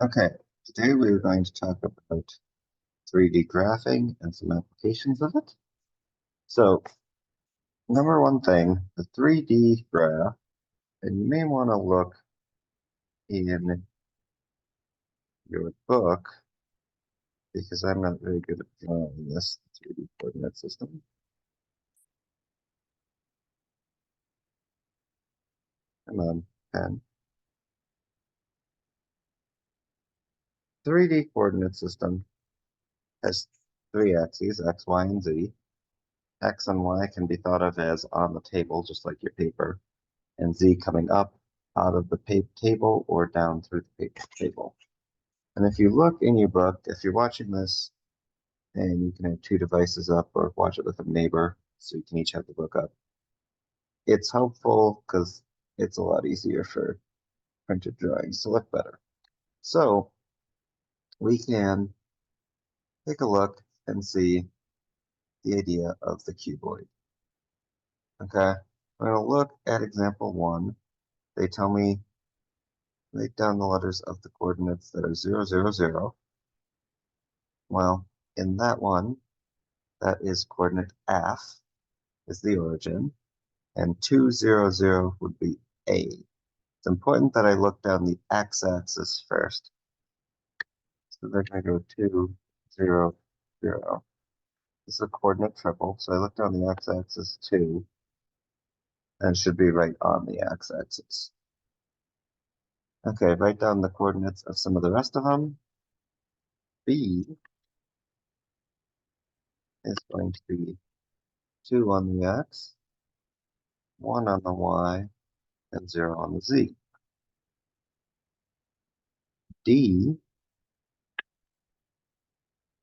Okay, today we're going to talk about 3D graphing and some applications of it. So, number one thing, the 3D graph, and you may want to look in your book because I'm not very good at drawing this 3D coordinate system. Come on, pen. 3D coordinate system has three axes, X, Y, and Z. X and Y can be thought of as on the table, just like your paper, and Z coming up out of the table or down through the paper table. And if you look in your book, if you're watching this and you can have two devices up or watch it with a neighbor, so you can each have the book up, it's helpful because it's a lot easier for printed drawings to look better. So we can take a look and see the idea of the cuboid. Okay, I'm going to look at example 1. They tell me write down the letters of the coordinates that are 0, 0, 0. Well, in that one, that is coordinate F is the origin, and 2, 0, 0 would be A. It's important that I look down the x-axis first. So they're going to go 2, 0, 0. This is a coordinate triple, so I look down the x-axis 2, and it should be right on the x-axis. Okay, write down the coordinates of some of the rest of them. B is going to be 2 on the x, 1 on the y, and 0 on the z. D,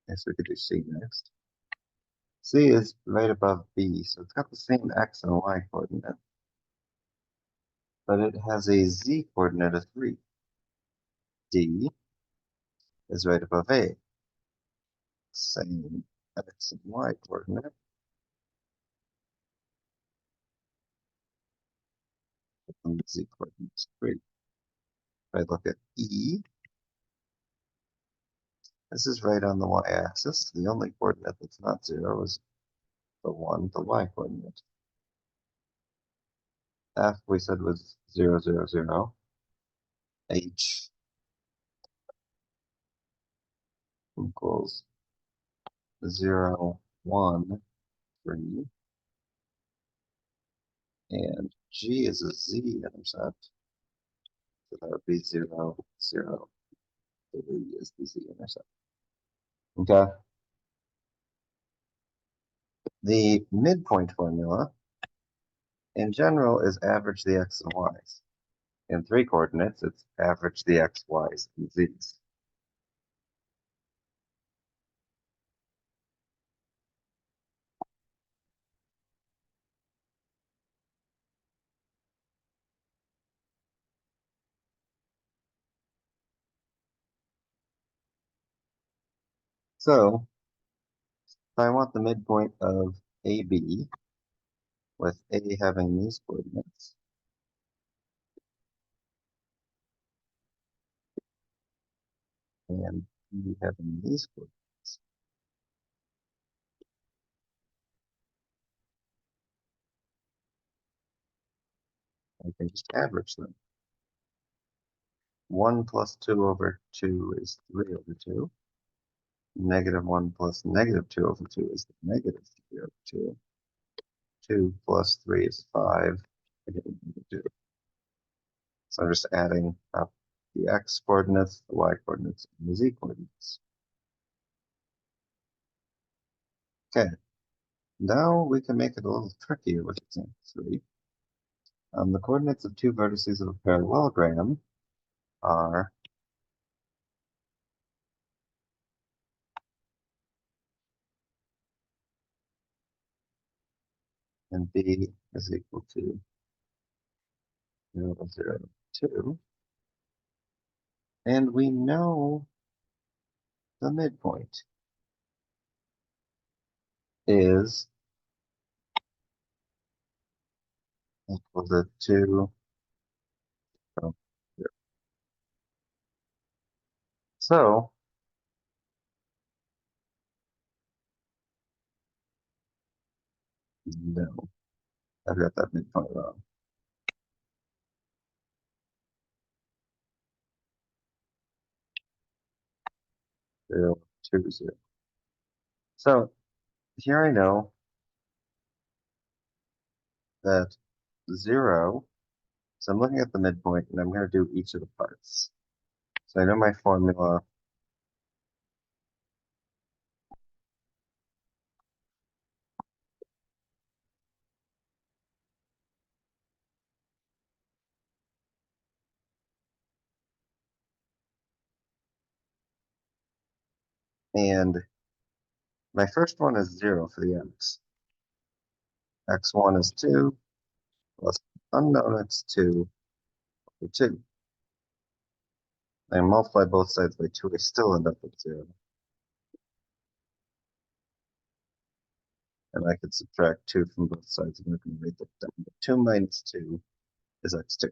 yes, we could do C next. C is right above B, so it's got the same x and y coordinate, but it has a z coordinate of 3. D is right above A, same x and y coordinate, and the z coordinate is 3. If I look at E, this is right on the y-axis. The only coordinate that's not 0 is the 1, the y coordinate. F we said was 0, 0, 0. H equals 0, 1, 3. And G is a z-intercept, so that would be 0, 0. 3 is the z-intercept. Okay. The midpoint formula, in general, is average the x and y's. In 3 coordinates, it's average the x, y's, and z's. So, if I want the midpoint of AB, with A having these coordinates, and B having these coordinates, I can just average them. 1 plus 2 over 2 is 3 over 2. Negative 1 plus negative 2 over 2 is negative 3 over 2. 2 plus 3 is 5. So I'm just adding up the x coordinates, the y coordinates, and the z coordinates. Okay, now we can make it a little trickier with example 3. The coordinates of two vertices of a parallelogram are and b is equal to 0, 0, 2. And we know the midpoint is equal to 2, 0. So no, I've got that midpoint wrong. 0, 2, 0. So here I know that 0, so I'm looking at the midpoint and I'm going to do each of the parts. So I know my formula. And my first one is 0 for the x. X1 is 2 plus unknown x2 over 2. I multiply both sides by 2, I still end up with 0. And I could subtract 2 from both sides, and I can write that down. But 2 minus 2 is x2.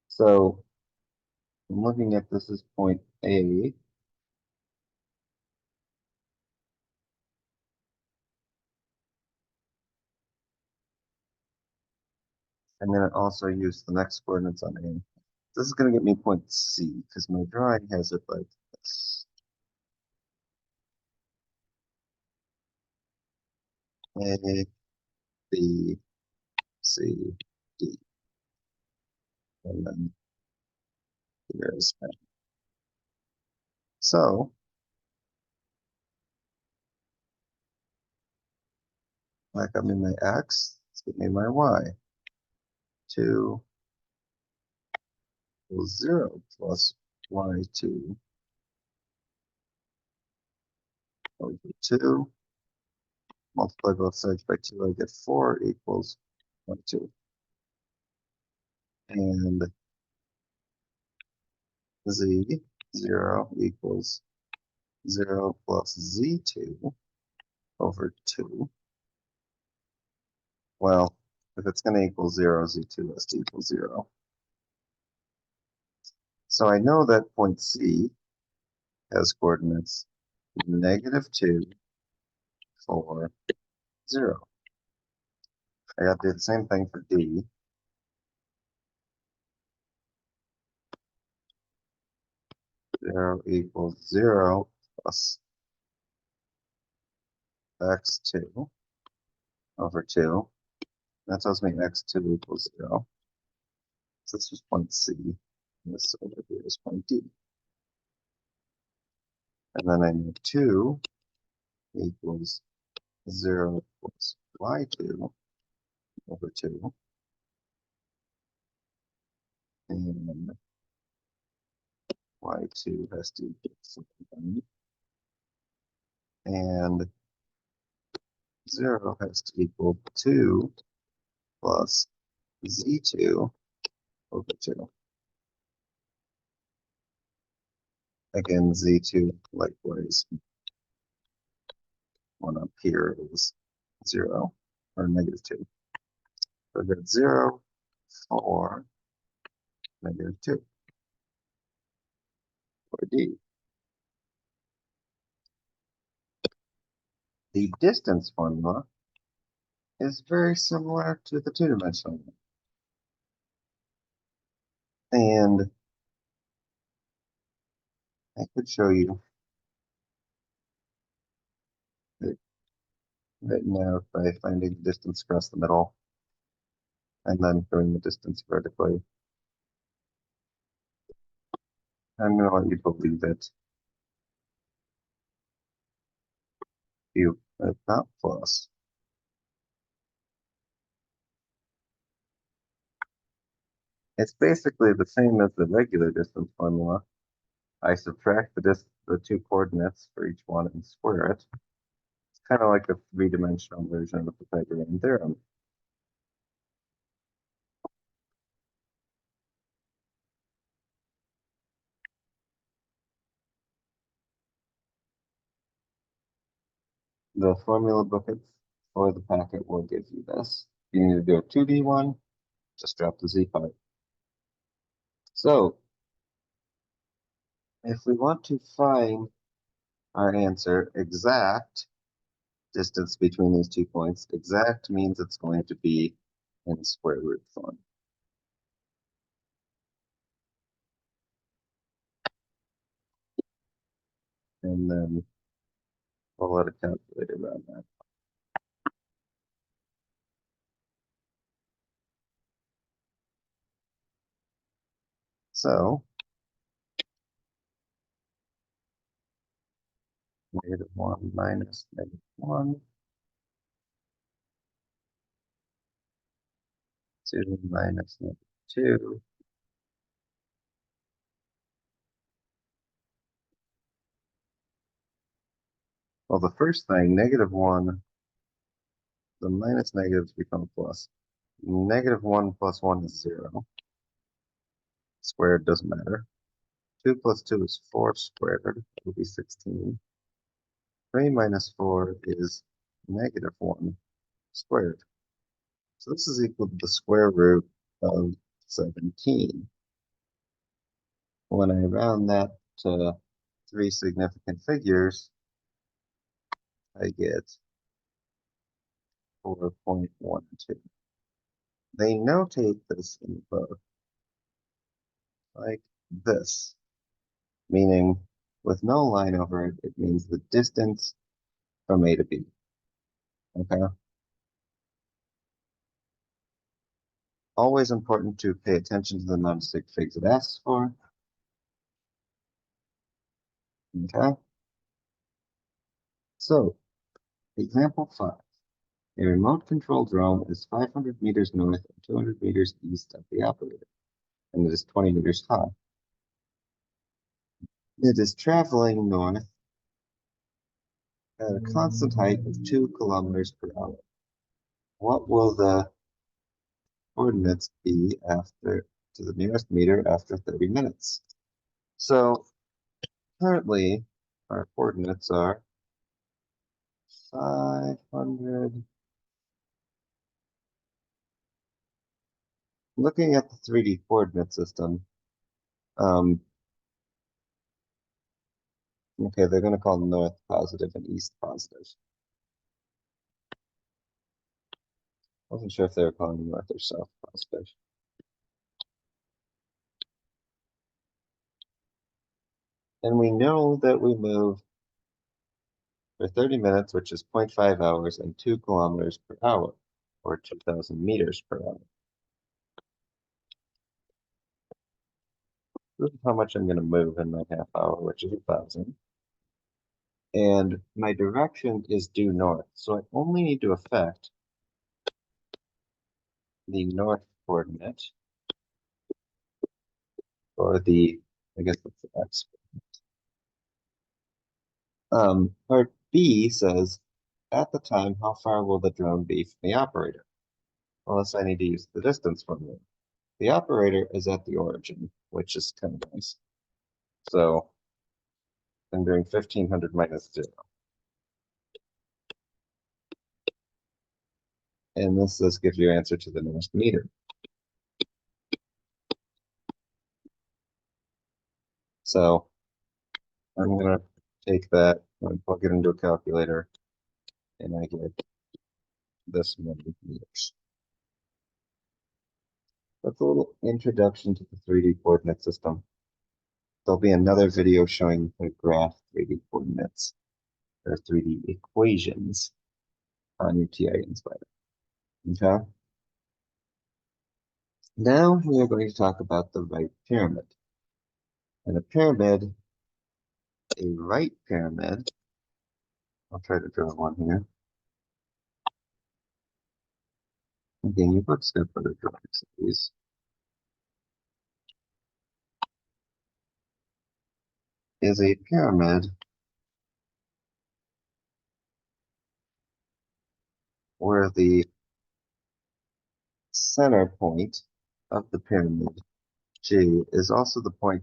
So I'm looking at this as point A. And then it also use the next coordinates on A. This is going to get me point C, because my drawing has it like this. A, B, C, D. And then here's M. So that got me my X, let's get me my Y. 2 equals 0 plus Y2 over 2. Multiply both sides by 2, I get 4 equals 22. And Z, 0 equals 0 plus Z2 over 2. Well, if it's going to equal 0, Z2 has to equal 0. So I know that point C has coordinates -2, 4, 0. I got to do the same thing for D. 0 equals 0 plus x2 over 2. That tells me x2 equals 0. So this is point C. This over here is point D. And then I know 2 equals 0 plus y2 over 2. And y2 has to equal 7. And 0 has to equal 2 plus z2 over 2. Again, z2 likewise. One up here is 0 or -2. So I got 0, 4, -2 for D. The distance formula is very similar to the two-dimensional one. And I could show you it written out by finding the distance across the middle and then going the distance vertically. I'm going to let you believe it. You, if not plus. It's basically the same as the regular distance formula. I subtract the two coordinates for each one and square it. It's kind of like a three-dimensional version of the Pythagorean theorem. The formula booklet or the packet will give you this. You need to do a 2D one, just drop the Z part. So if we want to find our answer exact distance between these 2 points, exact means it's going to be in square root form. And then we'll let a calculator run that. So -1 minus -1, 2 minus -2. Well, the first thing, -1, the minus negatives become plus. -1 plus 1 is 0. Squared doesn't matter. 2 plus 2 is 4 squared. It will be 16. 3 minus 4 is -1 squared. So this is equal to the square root of 17. When I round that to 3 significant figures, I get 4.12. They notate this in the book like this, meaning with no line over it, it means the distance from A to B. Okay? Always important to pay attention to the non-stick figs it asks for. Okay? So, example 5. A remote control drone is 500 meters north and 200 meters east of the operator, and it is 20 meters high. It is traveling north at a constant height of 2 kilometers per hour. What will the coordinates be after to the nearest meter after 30 minutes? So currently our coordinates are 500. Looking at the 3D coordinate system, okay, they're going to call north positive and east positive. Wasn't sure if they were calling north or south positive. And we know that we move for 30 minutes, which is 0.5 hours, and 2 kilometers per hour, or 2,000 meters per hour. This is how much I'm going to move in my half hour, which is 1,000. And my direction is due north, so I only need to affect the north coordinate, or the, I guess that's the x. Part B says, at the time, how far will the drone be from the operator? Unless I need to use the distance formula. The operator is at the origin, which is kind of nice. So I'm doing 1,500 minus 0. And this gives you answer to the nearest meter. So I'm going to take that and plug it into a calculator, and I get this many meters. That's a little introduction to the 3D coordinate system. There'll be another video showing the graph 3D coordinates, or 3D equations on your TI Inspire. Okay? Now we are going to talk about the right pyramid. And a right pyramid, I'll try to draw one here. Again, your book's got better drawings of these. Is a pyramid where the center point of the pyramid, G, is also the point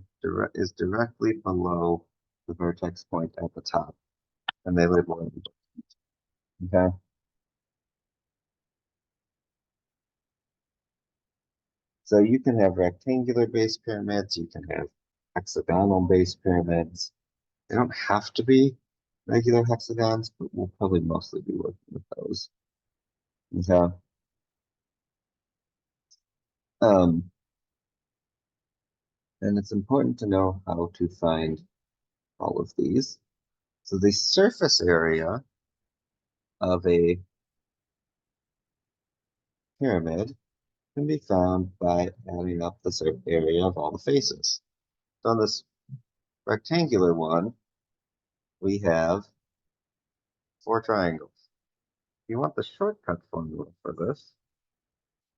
is directly below the vertex point at the top. And they label it. Okay. So you can have rectangular base pyramids, you can have hexagonal base pyramids. They don't have to be regular hexagons, but we'll probably mostly be working with those. Okay. Um, and it's important to know how to find all of these. So the surface area of a pyramid can be found by adding up the surface area of all the faces. So on this rectangular one, we have 4 triangles. If you want the shortcut formula for this,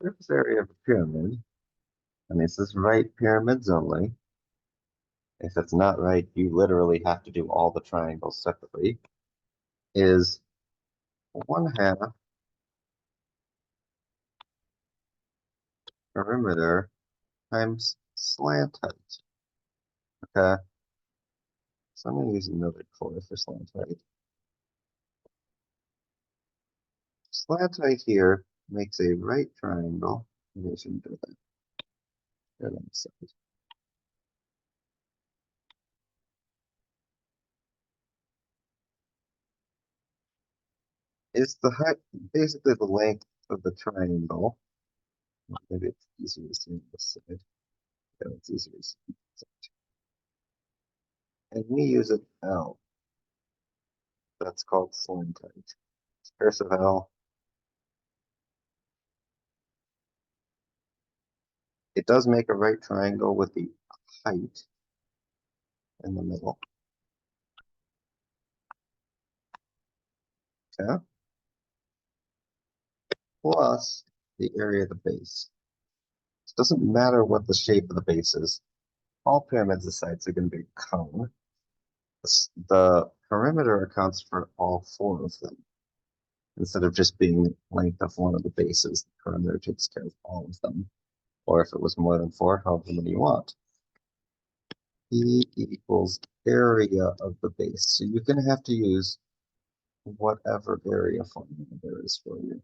surface area of a pyramid, and this is right pyramids only. If it's not right, you literally have to do all the triangles separately, is 1/2 perimeter times slant height. Okay, so I'm going to use another color for slant height. Slant height here makes a right triangle. Maybe I shouldn't do that. There on the side. Is the height basically the length of the triangle? Maybe it's easier to see on this side. Yeah, it's easier to see on this side. And we use it L. That's called slant height. Cursive L. It does make a right triangle with the height in the middle. Okay. Plus the area of the base. It doesn't matter what the shape of the base is. All pyramids, the sides are going to be a cone. The perimeter accounts for all 4 of them. Instead of just being length of one of the bases, the perimeter takes care of all of them. Or if it was more than 4, however many you want. E equals area of the base. So you're going to have to use whatever area formula there is for you.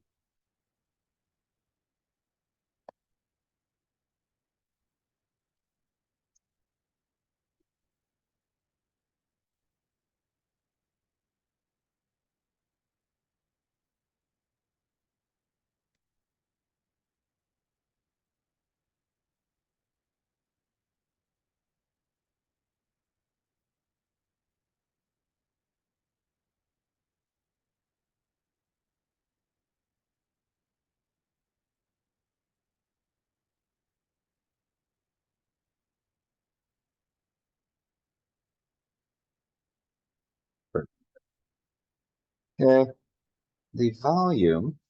Okay, the volume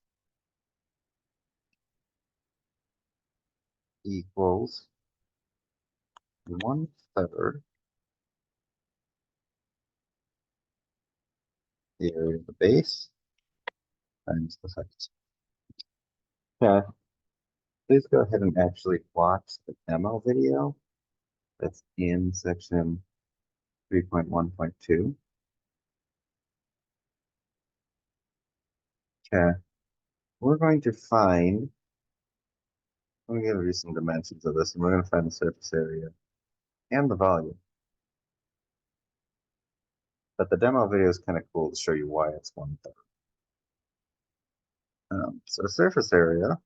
equals 1/3 the area of the base times the height. Okay, please go ahead and actually watch the demo video that's in section 3.1.2. Okay, we're going to find, we're going to do some dimensions of this, and we're going to find the surface area and the volume. But the demo video is kind of cool to show you why it's 1/3. So surface area,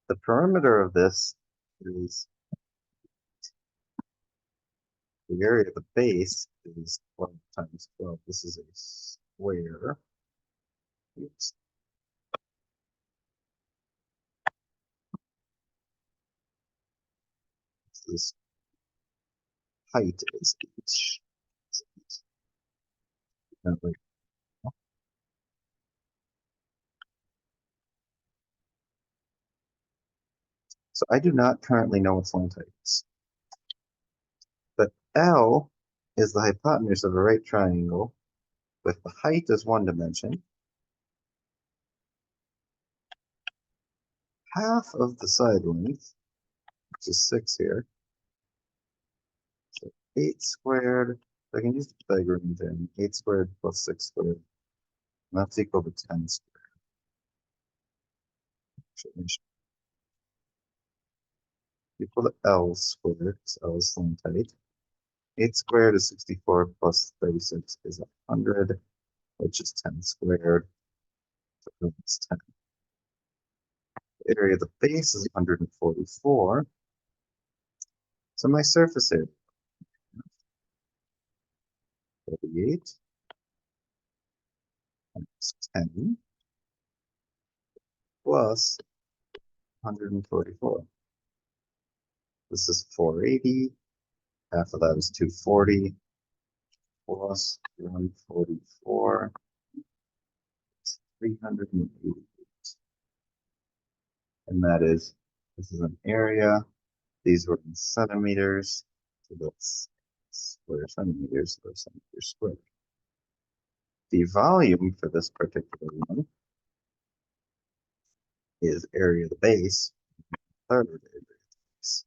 the perimeter of this is, the area of the base is 12 times 12. This is a square. Oops. This height is h. So I do not currently know what slant height is. But L is the hypotenuse of a right triangle with the height as 1 dimension. Half of the side length, which is 6 here. So 8 squared, I can use the Pythagorean thing. 8 squared plus 6 squared. And that's equal to 10 squared. equal to L squared, because L is line tight. 8 squared is 64 plus 36 is 100, which is 10 squared. So it's 10. The area of the base is 144. So my surface area, 38 times 10 plus 144. This is 480. Half of that is 240 plus 144. It's 388. And that is, this is an area. These were in centimeters. So that's square centimeters, or centimeters squared. The volume for this particular one is area of the base, third area of the base.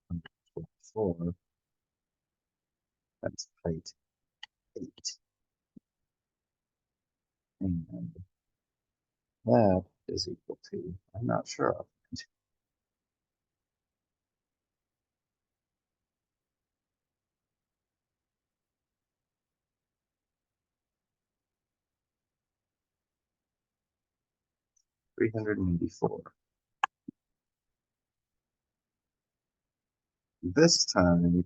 124. That's height 8. And that is equal to, I'm not sure of. 384. This time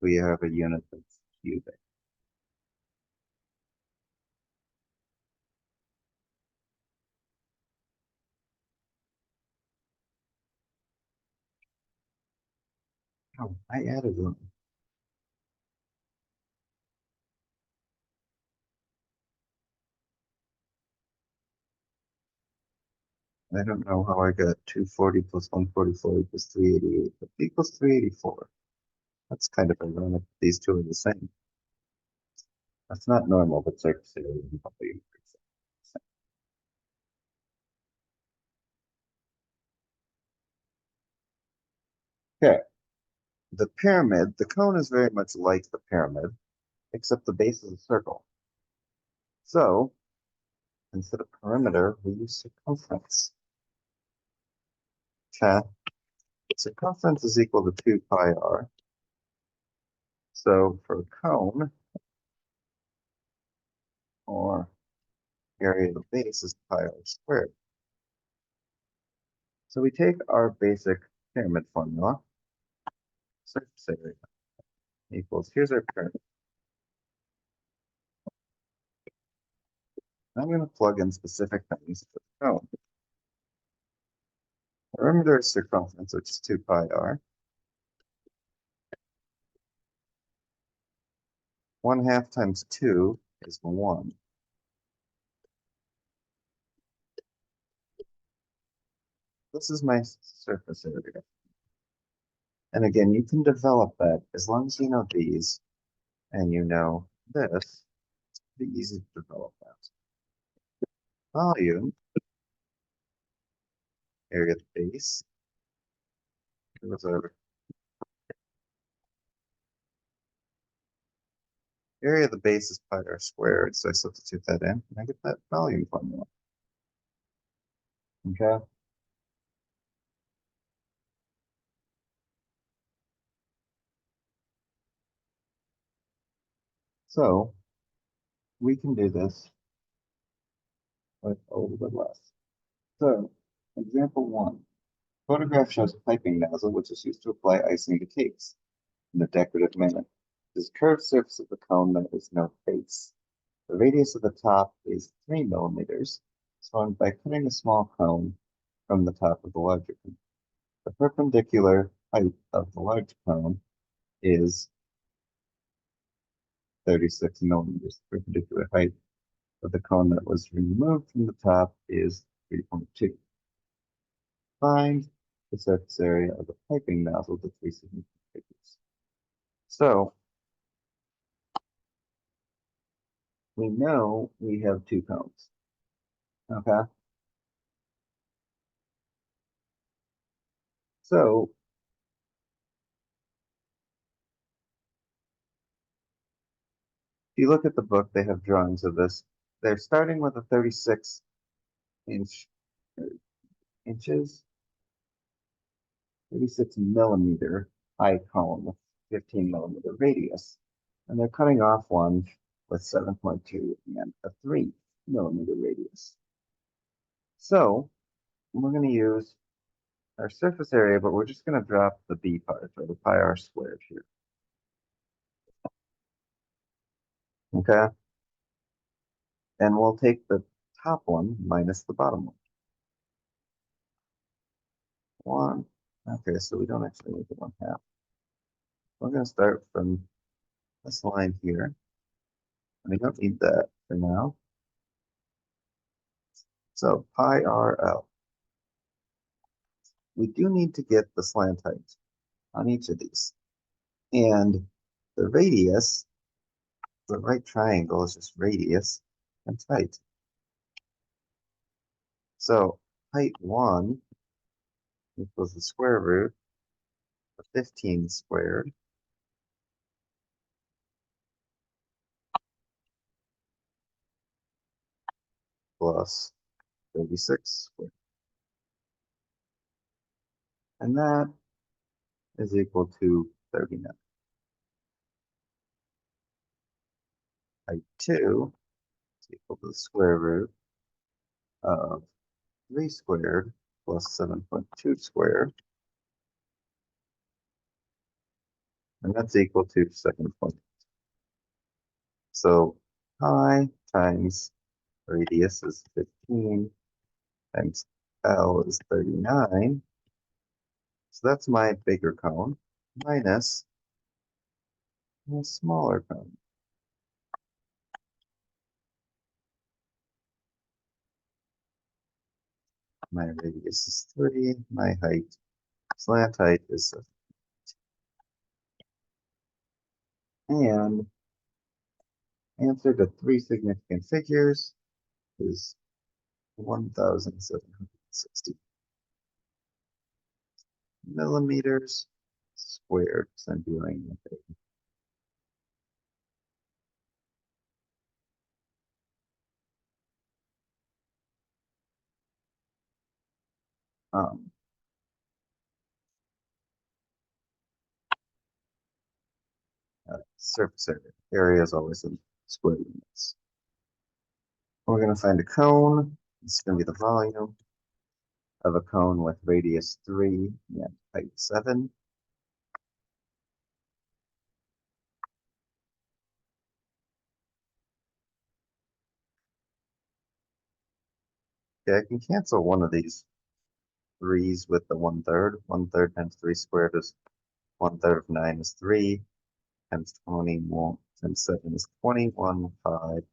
we have a unit that's cubic. Oh, I added one. I don't know how I got 240 plus 144 equals 388, but equals 384. That's kind of ironic. These two are the same. That's not normal, but surface area and volume. Okay. The pyramid, the cone is very much like the pyramid, except the base is a circle. So instead of perimeter, we use circumference. Okay. Circumference is equal to 2 pi r. So for a cone, or area of the base is pi r squared. So we take our basic pyramid formula, surface area equals, here's our pyramid. I'm going to plug in specific things for the cone. Perimeter is circumference, which is 2 pi r. 1/2 times 2 is 1. This is my surface area. And again, you can develop that as long as you know these and you know this. It's pretty easy to develop that. Volume, area of the base. It was over. Area of the base is pi r squared, so I substitute that in, and I get that volume formula. Okay. So we can do this with a little bit less. So, example 1. Photograph shows a piping nozzle which is used to apply icing to cakes in a decorative manner. There's a curved surface of the cone that has no face. The radius of the top is 3 millimeters, so by cutting a small cone from the top of the larger cone, the perpendicular height of the large cone is 36 millimeters. The perpendicular height of the cone that was removed from the top is 3.2. Find the surface area of the piping nozzle to 3 significant figures. So we know we have 2 cones. Okay. So if you look at the book, they have drawings of this. They're starting with a 36-inch inches, 36 millimeter high cone with 15 millimeter radius. And they're cutting off one with 7.2 and a 3 millimeter radius. So we're going to use our surface area, but we're just going to drop the b part, or the pi r squared here. Okay? And we'll take the top one minus the bottom one. One. Okay, so we don't actually need the 1/2. We're going to start from this line here. We don't need that for now. So pi RL. We do need to get the slant height on each of these. And the radius, the right triangle is just radius and height. So height 1 equals the square root of 15 squared plus 36 squared. And that is equal to 39. Height 2 is equal to the square root of 3 squared plus 7.2 squared. And that's equal to 7.2. So pi times radius is 15 times L is 39. So that's my bigger cone minus a smaller cone. My radius is 3, my height, slant height is 7. And answer to 3 significant figures is 1,760 millimeters squared. So I'm doing surface area. Area is always in square units. We're going to find a cone. This is going to be the volume of a cone with radius 3 and height 7. Okay, I can cancel one of these 3's with the 1/3. 1/3 times 3 squared is 1/3 of 9 is 3 times 21 times 7 is 21/5.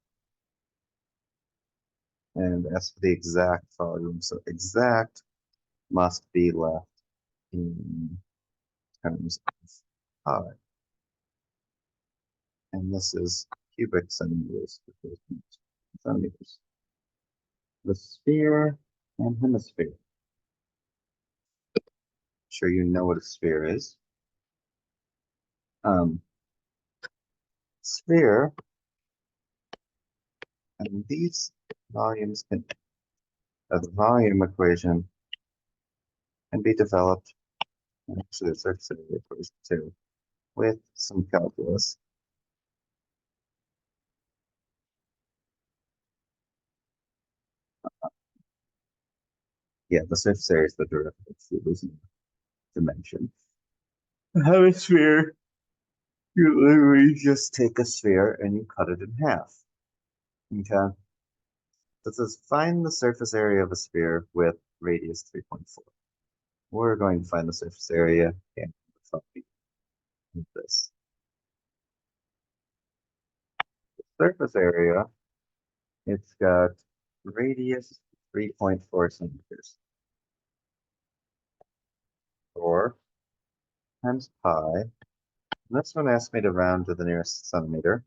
And as for the exact volume, so exact must be left in terms of pi. And this is cubic centimeters, centimeters. The sphere and hemisphere. Sure you know what a sphere is. Sphere, and these volumes can, the volume equation can be developed, and actually the surface area equation too, with some calculus. Yeah, the surface area is the derivative, so losing dimension. A hemisphere, you literally just take a sphere and you cut it in half. Okay? This is find the surface area of a sphere with radius 3.4. We're going to find the surface area and this. The surface area, it's got radius 3.4 centimeters. Or times pi. And this one asks me to round to the nearest centimeter.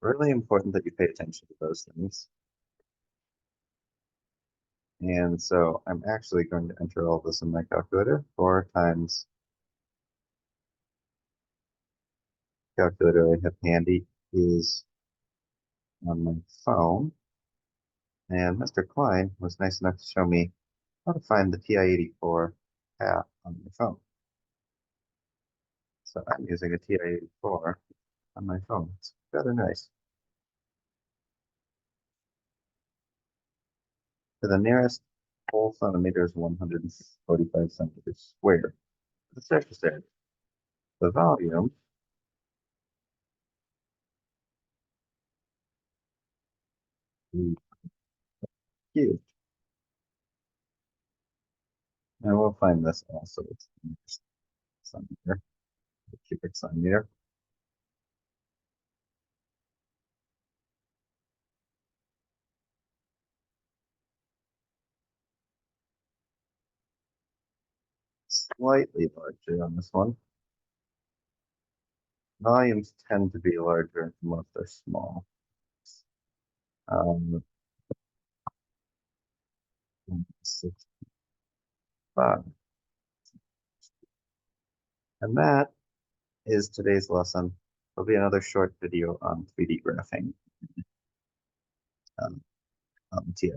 Really important that you pay attention to those things. And so I'm actually going to enter all this in my calculator. 4 times calculator I have handy is on my phone. And Mr. Klein was nice enough to show me how to find the TI-84 path on your phone. So I'm using a TI-84 on my phone. It's rather nice. To the nearest whole centimeter is 145 centimeters squared. The surface area. The volume is cubed. And we'll find this also. It's the nearest centimeter, the cubic centimeter. Slightly larger on this one. Volumes tend to be larger unless they're small. Um, 165. And that is today's lesson. There'll be another short video on 3D graphing on TI.